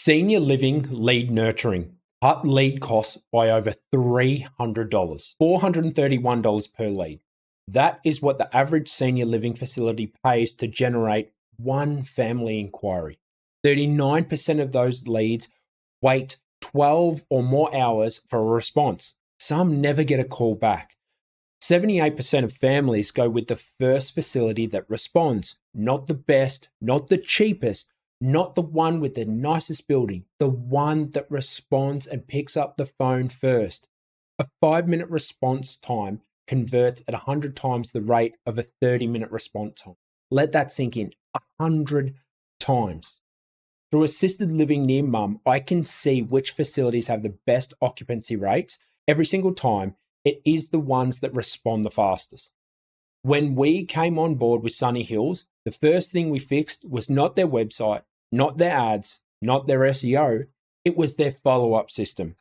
Senior living lead nurturing cut lead costs by over $300, $431 per lead. That is what the average senior living facility pays to generate one family inquiry. 39% of those leads wait 12 or more hours for a response. Some never get a call back. 78% of families go with the first facility that responds, not the best, not the cheapest, not the one with the nicest building, the one that responds and picks up the phone first. A 5-minute response time converts at 100 times the rate of a 30-minute response time. Let that sink in. 100 times. Through assisted living near mum, I can see which facilities have the best occupancy rates. Every single time, it is the ones that respond the fastest. When we came on board with Sunny Hills, the first thing we fixed was not their website, not their ads, not their SEO, it was their follow-up system.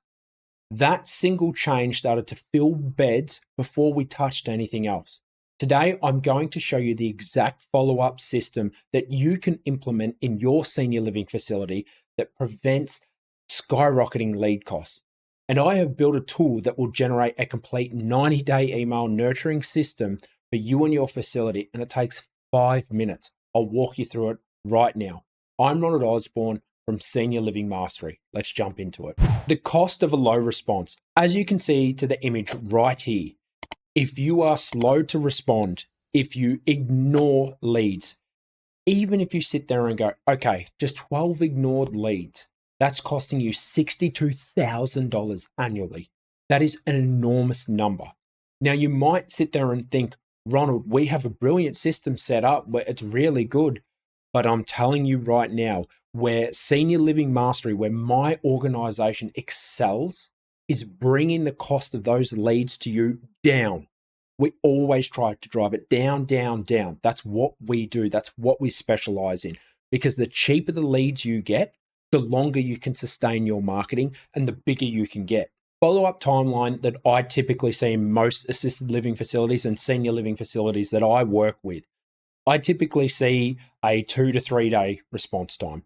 That single change started to fill beds before we touched anything else. Today, I'm going to show you the exact follow-up system that you can implement in your senior living facility that prevents skyrocketing lead costs. And I have built a tool that will generate a complete 90-day email nurturing system for you and your facility, and it takes 5 minutes. I'll walk you through it right now. I'm Ronald Osborne from Senior Living Mastery. Let's jump into it. The cost of a low response. As you can see to the image right here, if you are slow to respond, if you ignore leads, even if you sit there and go, okay, just 12 ignored leads, that's costing you $62,000 annually. That is an enormous number. Now, you might sit there and think, Ronald, we have a brilliant system set up where it's really good. But I'm telling you right now, where Senior Living Mastery, where my organization excels, is bringing the cost of those leads to you down. We always try to drive it down, down, down. That's what we do. That's what we specialize in. Because the cheaper the leads you get, the longer you can sustain your marketing and the bigger you can get. Follow-up timeline that I typically see in most assisted living facilities and senior living facilities that I work with, I typically see a 2 to 3 day response time.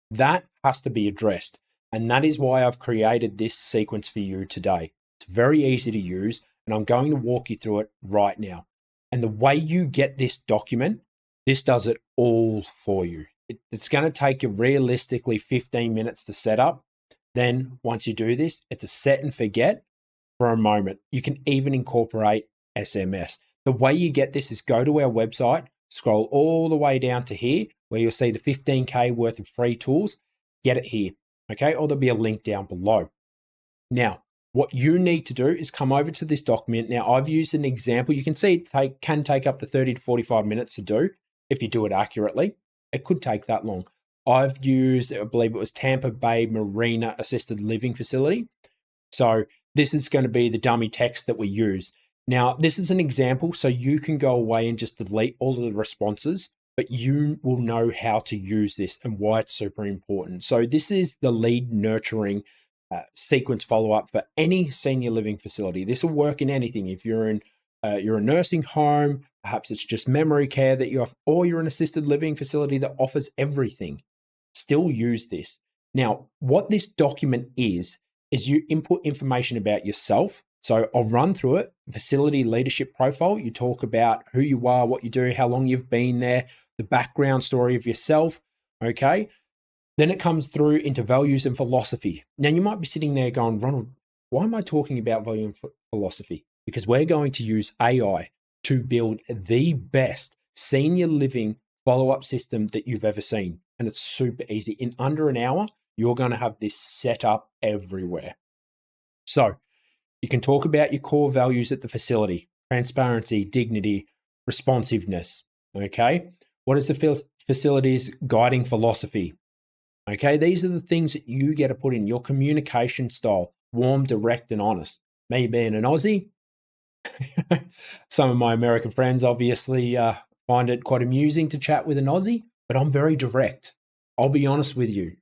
That has to be addressed. And that is why I've created this sequence for you today. It's very easy to use, and I'm going to walk you through it right now. And the way you get this document, this does it all for you. It's going to take you realistically 15 minutes to set up. Then once you do this, it's a set and forget for a moment. You can even incorporate SMS. The way you get this is go to our website, scroll all the way down to here where you'll see the 15K worth of free tools. Get it here, okay? Or there'll be a link down below. Now, what you need to do is come over to this document. Now, I've used an example. You can see it can take up to 30 to 45 minutes to do if you do it accurately. It could take that long. I've used, I believe it was Tampa Bay Marina Assisted Living Facility. So this is going to be the dummy text that we use. Now, this is an example, so you can go away and just delete all of the responses, but you will know how to use this and why it's super important. So this is the lead nurturing sequence follow-up for any senior living facility. This will work in anything. If you're in you're a nursing home, perhaps it's just memory care that you offer, or you're an assisted living facility that offers everything. Still use this. Now, what this document is you input information about yourself. So I'll run through it. Facility leadership profile. You talk about who you are, what you do, how long you've been there, the background story of yourself. Okay. Then it comes through into values and philosophy. Now you might be sitting there going, Ronald, why am I talking about value and philosophy? Because we're going to use AI to build the best senior living follow-up system that you've ever seen. And it's super easy. In under an hour, you're going to have this set up everywhere. So you can talk about your core values at the facility: transparency, dignity, responsiveness. Okay. What is the facility's guiding philosophy? Okay. These are the things that you get to put in your communication style: warm, direct, and honest. Me being an Aussie, some of my American friends obviously find it quite amusing to chat with an Aussie, but I'm very direct. I'll be honest with you.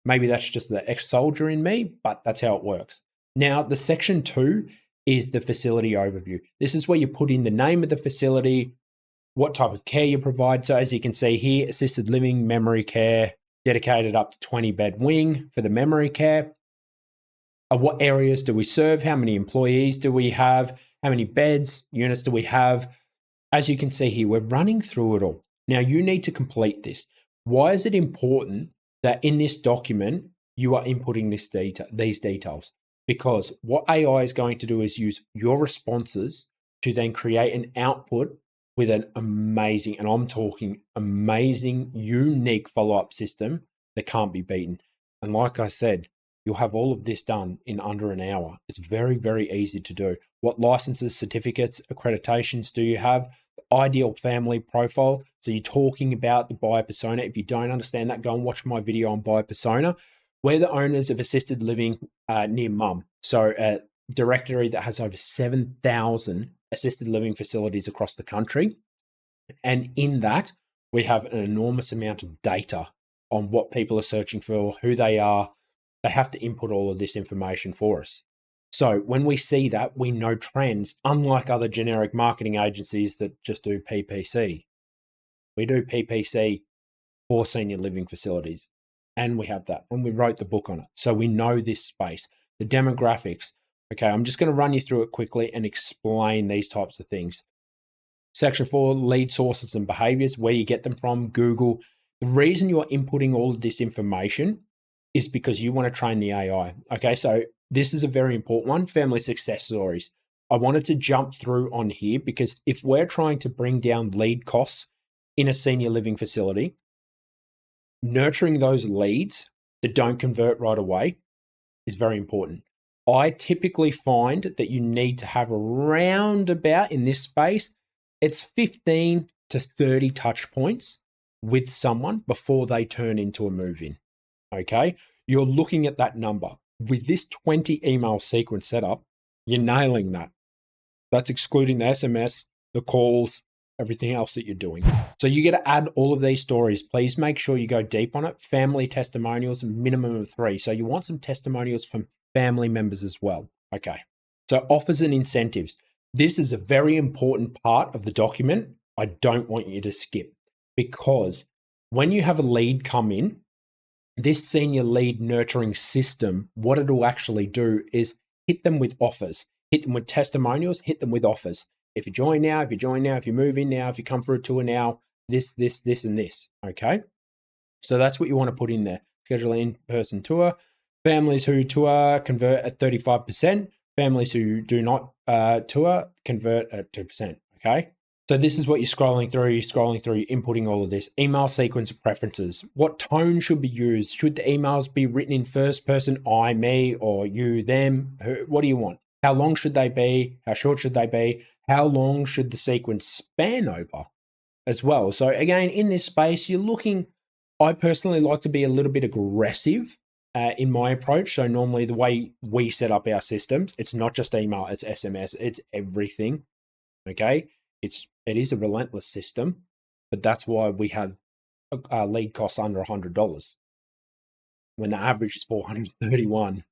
Maybe that's just the ex-soldier in me, but that's how it works. Now, the section 2 is the facility overview. This is where you put in the name of the facility, what type of care you provide. So as you can see here, assisted living, memory care, dedicated up to 20-bed wing for the memory care. What areas do we serve? How many employees do we have? How many beds, units do we have? As you can see here, we're running through it all. Now, you need to complete this. Why is it important that in this document, you are inputting these details? Because what AI is going to do is use your responses to then create an output with an amazing, and I'm talking amazing, unique follow-up system that can't be beaten. And like I said, you'll have all of this done in under an hour. It's very, very easy to do. What licenses, certificates, accreditations do you have? Ideal family profile. So you're talking about the buyer persona. If you don't understand that, go and watch my video on buyer persona. We're the owners of assisted living near mum. So a directory that has over 7,000 assisted living facilities across the country. And in that, we have an enormous amount of data on what people are searching for, who they are. They have to input all of this information for us. So when we see that, we know trends, unlike other generic marketing agencies that just do PPC. We do PPC for senior living facilities, and we have that, and we wrote the book on it. So we know this space, the demographics. Okay, I'm just going to run you through it quickly and explain these types of things. Section 4, lead sources and behaviors, where you get them from, Google. The reason you are inputting all of this information is because you want to train the AI. Okay, so this is a very important one, family success stories. I wanted to jump through on here because if we're trying to bring down lead costs in a senior living facility, nurturing those leads that don't convert right away is very important. I typically find that you need to have around about in this space, it's 15 to 30 touch points with someone before they turn into a move-in. Okay, you're looking at that number. With this 20 email sequence setup, you're nailing that. That's excluding the SMS, the calls, everything else that you're doing. So you get to add all of these stories. Please make sure you go deep on it. Family testimonials, minimum of 3. So you want some testimonials from family members as well. Okay, so offers and incentives. This is a very important part of the document. I don't want you to skip, because when you have a lead come in, this senior lead nurturing system, what it will actually do is hit them with offers, hit them with testimonials, hit them with offers. If you join now, if you move in now, if you come for a tour now, this, and this, okay? So that's what you want to put in there. Schedule an in-person tour. Families who tour convert at 35%. Families who do not tour convert at 2%, okay? So this is what you're scrolling through, you're inputting all of this. Email sequence of preferences. What tone should be used? Should the emails be written in first person, I, me, or you, them? What do you want? How long should they be? How short should they be? How long should the sequence span over as well? So again, in this space, you're looking, I personally like to be a little bit aggressive in my approach. So normally the way we set up our systems, it's not just email, it's SMS, it's everything, okay? It is a relentless system, but that's why we have lead costs under $100 when the average is $431.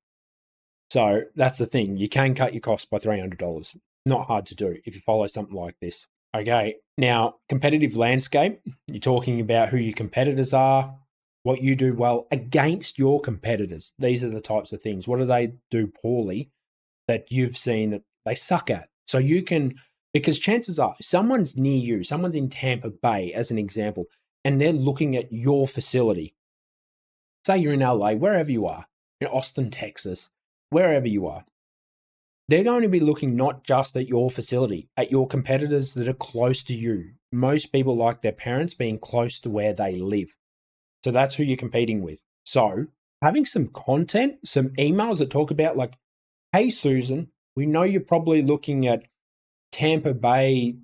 So that's the thing. You can cut your costs by $300. Not hard to do if you follow something like this. Okay, now competitive landscape. You're talking about who your competitors are, what you do well against your competitors. These are the types of things. What do they do poorly that you've seen that they suck at? So you can, because chances are someone's near you, someone's in Tampa Bay as an example, and they're looking at your facility. Say you're in LA, wherever you are, in Austin, Texas, wherever you are. They're going to be looking not just at your facility, at your competitors that are close to you. Most people like their parents being close to where they live. So that's who you're competing with. So having some content, some emails that talk about like, hey, Susan, we know you're probably looking at Tampa Bay,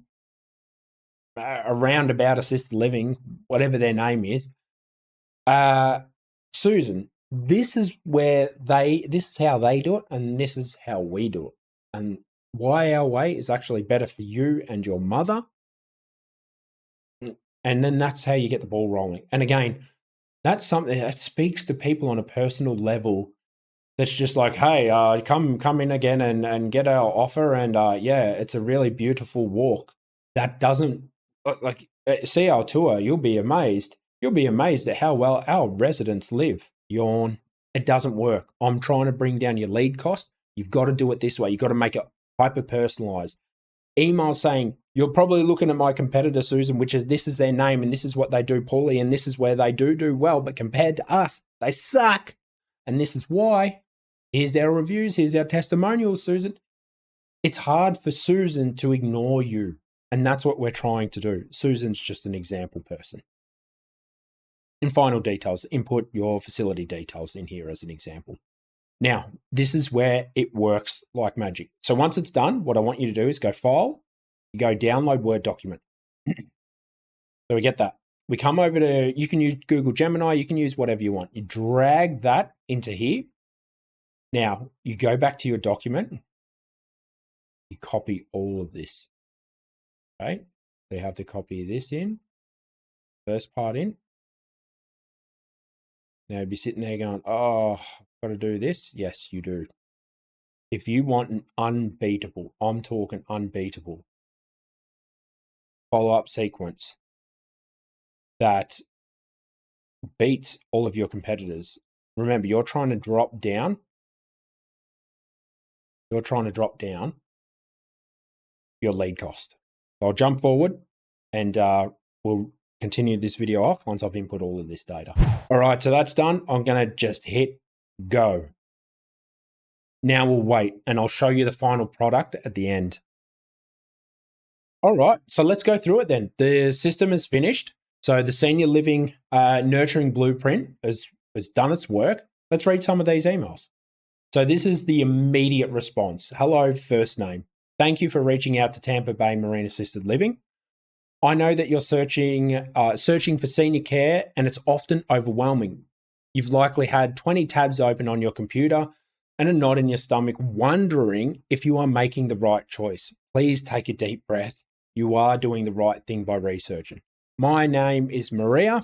around about assisted living, whatever their name is. Susan, this is how they do it, and this is how we do it. And why our way is actually better for you and your mother. And then that's how you get the ball rolling. And again, that's something that speaks to people on a personal level. That's just like, hey, come in again and get our offer. And yeah, it's a really beautiful walk. That doesn't, see our tour, you'll be amazed. You'll be amazed at how well our residents live. Yawn. It doesn't work. I'm trying to bring down your lead cost. You've got to do it this way. You've got to make it hyper personalized. Email saying, you're probably looking at my competitor, Susan, which is this is their name and this is what they do poorly and this is where they do well, but compared to us, they suck. And this is why. Here's our reviews. Here's our testimonials, Susan. It's hard for Susan to ignore you. And that's what we're trying to do. Susan's just an example person. In final details, input your facility details in here as an example. Now, this is where it works like magic. So once it's done, what I want you to do is go File, you go Download Word Document. So we get that. We come over to, you can use Google Gemini, you can use whatever you want. You drag that into here. Now, you go back to your document, you copy all of this. Okay, so you have to copy this in, first part in. Now, you'd be sitting there going, oh, I've got to do this. Yes, you do. If you want an unbeatable, I'm talking unbeatable, follow-up sequence that beats all of your competitors, remember, you're trying to drop down. You're trying to drop down your lead cost. So I'll jump forward and we'll continue this video off once I've input all of this data. All right, so that's done. I'm going to just hit go. Now we'll wait and I'll show you the final product at the end. All right, so let's go through it then. The system is finished. So the senior living nurturing blueprint has done its work. Let's read some of these emails. So this is the immediate response. Hello, first name. Thank you for reaching out to Tampa Bay Marine Assisted Living. I know that you're searching for senior care and it's often overwhelming. You've likely had 20 tabs open on your computer and a knot in your stomach wondering if you are making the right choice. Please take a deep breath. You are doing the right thing by researching. My name is Maria.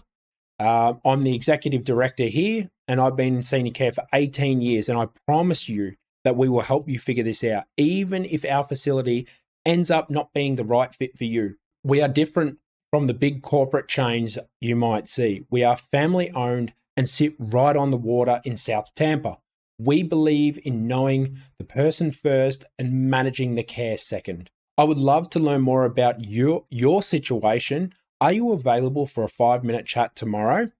I'm the executive director here and I've been in senior care for 18 years and I promise you that we will help you figure this out, even if our facility ends up not being the right fit for you. We are different from the big corporate chains you might see. We are family owned and sit right on the water in South Tampa. We believe in knowing the person first and managing the care second. I would love to learn more about your situation. Are you available for a 5-minute chat tomorrow?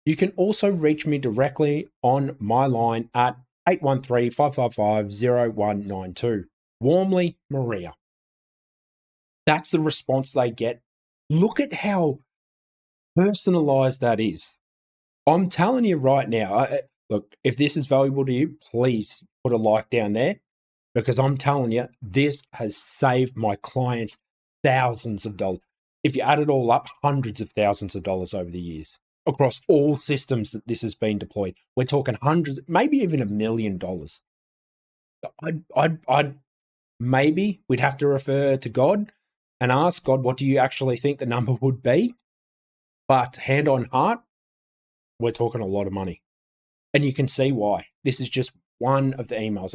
You can also reach me directly on my line at 813-555-0192. Warmly, Maria. That's the response they get. Look at how personalized that is. I'm telling you right now, look, if this is valuable to you, please put a like down there because I'm telling you, this has saved my clients thousands of dollars. If you add it all up, hundreds of thousands of dollars over the years across all systems that this has been deployed. We're talking hundreds, maybe even $1 million. Maybe we'd have to refer to God and ask God, what do you actually think the number would be? But hand on heart, we're talking a lot of money. And you can see why. This is just one of the emails.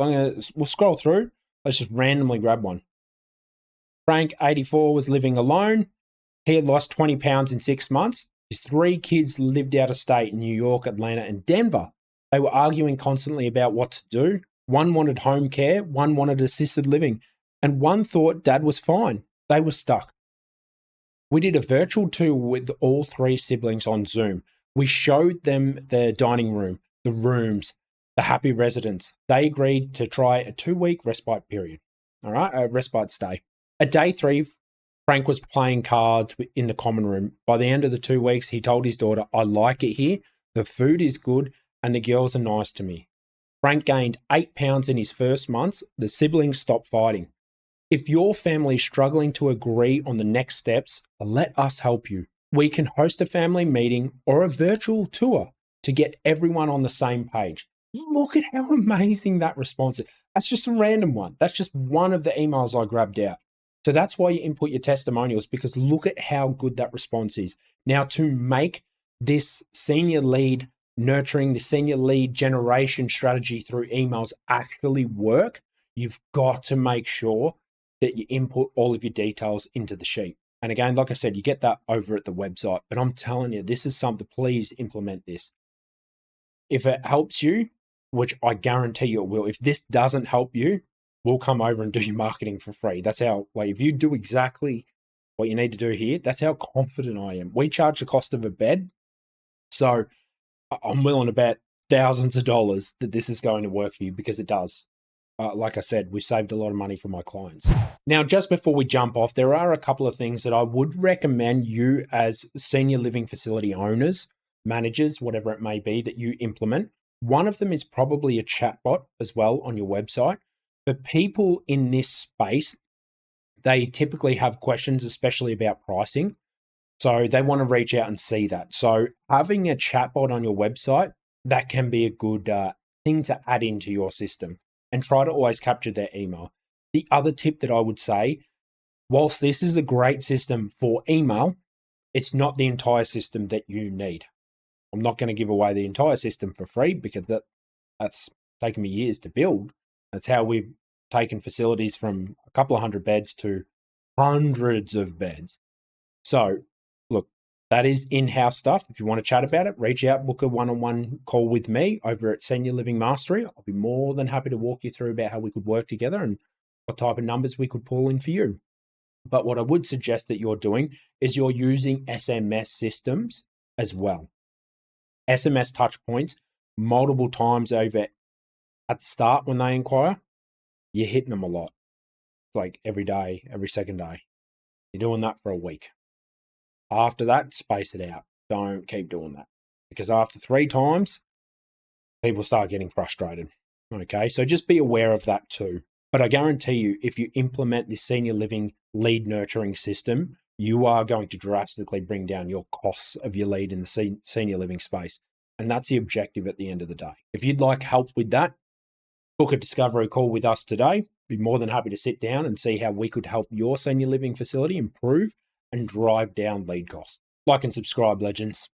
We'll scroll through. Let's just randomly grab one. Frank, 84, was living alone. He had lost 20 pounds in 6 months. His 3 kids lived out of state in New York, Atlanta, and Denver. They were arguing constantly about what to do. One wanted home care, one wanted assisted living, and one thought dad was fine. They were stuck. We did a virtual tour with all 3 siblings on Zoom. We showed them the dining room, the rooms, the happy residents. They agreed to try a 2-week respite period. All right, a respite stay. At day 3, Frank was playing cards in the common room. By the end of the 2 weeks, he told his daughter, I like it here, the food is good, and the girls are nice to me. Frank gained 8 pounds in his first months. The siblings stopped fighting. If your family is struggling to agree on the next steps, let us help you. We can host a family meeting or a virtual tour to get everyone on the same page. Look at how amazing that response is. That's just a random one. That's just one of the emails I grabbed out. So that's why you input your testimonials, because look at how good that response is. Now, to make this senior lead nurturing, the senior lead generation strategy through emails actually work, you've got to make sure that you input all of your details into the sheet. And again, like I said, you get that over at the website. But I'm telling you, this is something, please implement this. If it helps you, which I guarantee you it will, if this doesn't help you, we'll come over and do your marketing for free. That's how, like, if you do exactly what you need to do here, that's how confident I am. We charge the cost of a bed. So I'm willing to bet thousands of dollars that this is going to work for you, because it does. Like I said, we've saved a lot of money for my clients. Now, just before we jump off, there are a couple of things that I would recommend you as senior living facility owners, managers, whatever it may be, that you implement. One of them is probably a chatbot as well on your website. For people in this space, they typically have questions, especially about pricing. So they want to reach out and see that. So having a chatbot on your website, that can be a good thing to add into your system, and try to always capture their email. The other tip that I would say, whilst this is a great system for email, it's not the entire system that you need. I'm not going to give away the entire system for free, because that's taken me years to build. That's how we've taken facilities from a couple of hundred beds to hundreds of beds. So look, that is in-house stuff. If you want to chat about it, reach out, book a one-on-one call with me over at Senior Living Mastery. I'll be more than happy to walk you through about how we could work together and what type of numbers we could pull in for you. But what I would suggest that you're doing is you're using SMS systems as well. SMS touch points multiple times over at the start when they inquire, you're hitting them a lot. It's like every day, every second day. You're doing that for a week. After that, space it out. Don't keep doing that, because after 3 times, people start getting frustrated. Okay, so just be aware of that too. But I guarantee you, if you implement this senior living lead nurturing system, you are going to drastically bring down your costs of your lead in the senior living space. And that's the objective at the end of the day. If you'd like help with that, book a discovery call with us today. Be more than happy to sit down and see how we could help your senior living facility improve and drive down lead costs. Like and subscribe, legends.